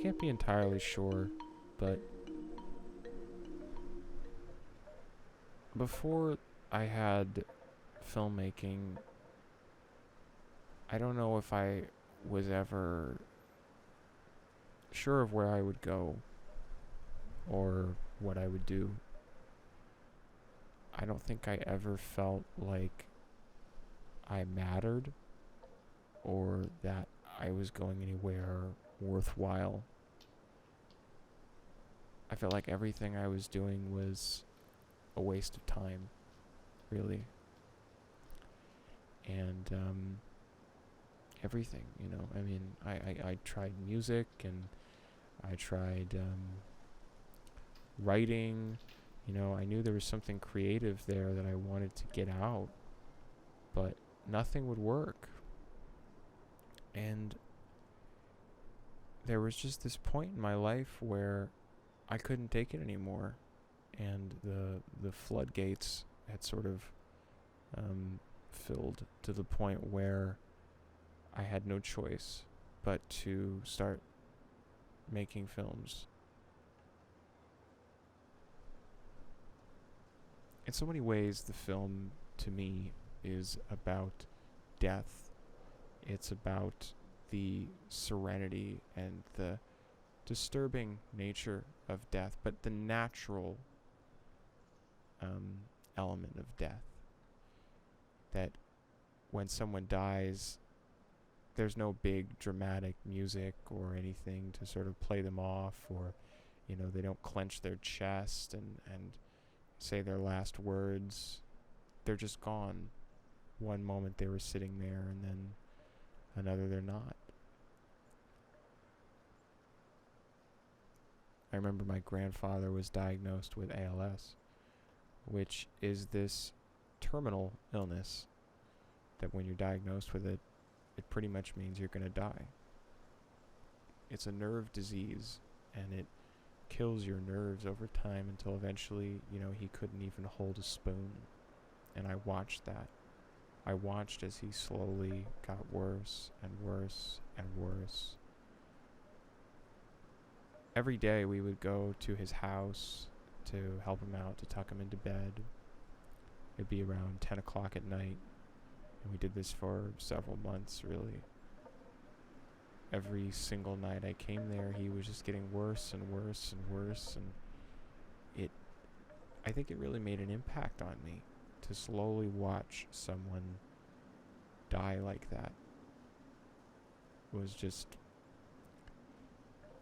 can't be entirely sure, but before I had filmmaking, I don't know if I was ever sure of where I would go or what I would do. I don't think I ever felt like I mattered or that I was going anywhere worthwhile. I felt like everything I was doing was a waste of time, really. And everything, I mean, I tried music, and I tried writing. I knew there was something creative there that I wanted to get out, but nothing would work. And there was just this point in my life where I couldn't take it anymore, and the floodgates had sort of filled to the point where I had no choice but to start making films. In so many ways, the film, to me, is about death. It's about the serenity and the disturbing nature of death, but the natural element of death. That when someone dies, there's no big dramatic music or anything to sort of play them off, or, they don't clench their chest and say their last words. They're just gone. One moment they were sitting there, and then another they're not. I remember my grandfather was diagnosed with ALS, which is this terminal illness that when you're diagnosed with it, it pretty much means you're going to die. It's a nerve disease, and it kills your nerves over time until eventually, he couldn't even hold a spoon. And I watched that. I watched as he slowly got worse and worse and worse. Every day we would go to his house to help him out, to tuck him into bed. It'd be around 10 o'clock at night, and we did this for several months, really. Every single night I came there, he was just getting worse and worse and worse, and I think it really made an impact on me to slowly watch someone die like that.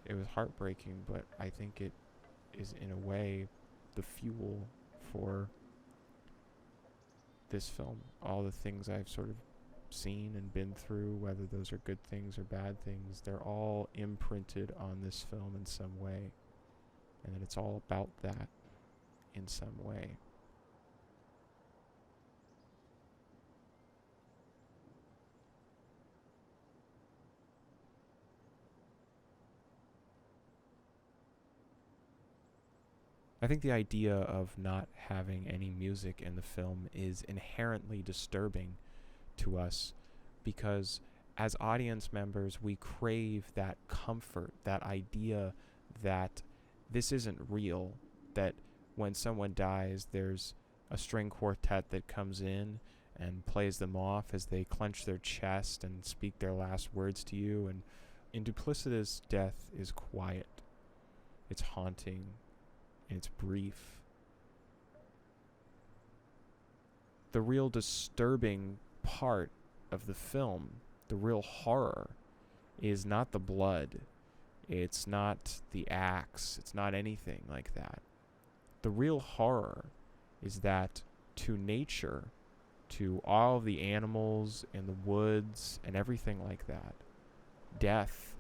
It was heartbreaking, but I think it is, in a way, the fuel for this film. All the things I've sort of seen and been through, whether those are good things or bad things, they're all imprinted on this film in some way, and that it's all about that in some way. I think the idea of not having any music in the film is inherently disturbing to us, because as audience members, we crave that comfort, that idea that this isn't real, that when someone dies, there's a string quartet that comes in and plays them off as they clench their chest and speak their last words to you. And in Duplicitous, death is quiet. It's haunting. And it's brief. The real disturbing part of the film, the real horror, is not the blood. It's not the axe. It's not anything like that. The real horror is that to nature, to all of the animals in the woods and everything like that, death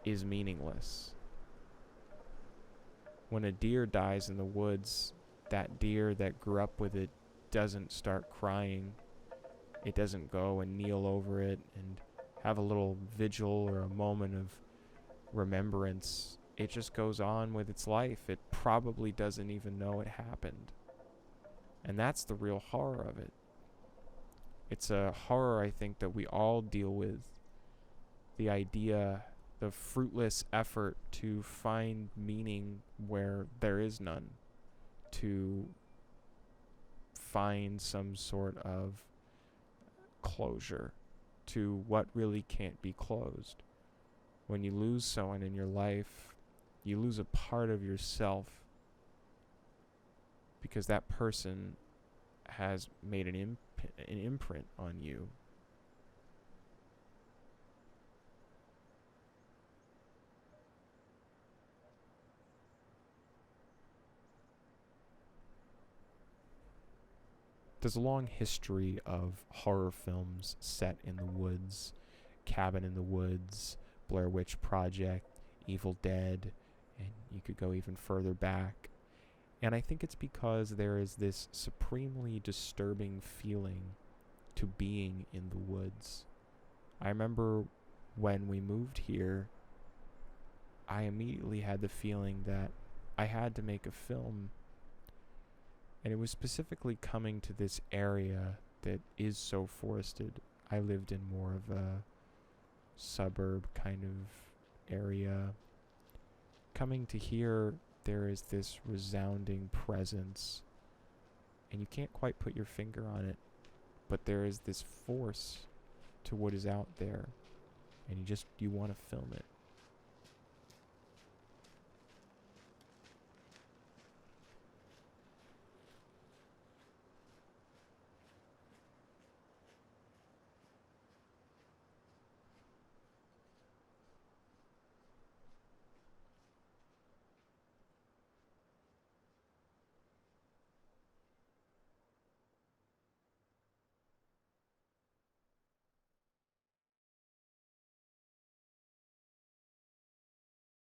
is meaningless. When a deer dies in the woods, that deer that grew up with it doesn't start crying. It doesn't go and kneel over it and have a little vigil or a moment of remembrance. It just goes on with its life. It probably doesn't even know it happened. And that's the real horror of it. It's a horror, I think, that we all deal with. The idea the fruitless effort to find meaning where there is none, to find some sort of closure to what really can't be closed. When you lose someone in your life, you lose a part of yourself because that person has made an imprint on you. There's a long history of horror films set in the woods. Cabin in the Woods, Blair Witch Project, Evil Dead, and you could go even further back. And I think it's because there is this supremely disturbing feeling to being in the woods. I remember when we moved here, I immediately had the feeling that I had to make a film. And it was specifically coming to this area that is so forested. I lived in more of a suburb kind of area. Coming to here, there is this resounding presence, and you can't quite put your finger on it, but there is this force to what is out there, and you want to film it.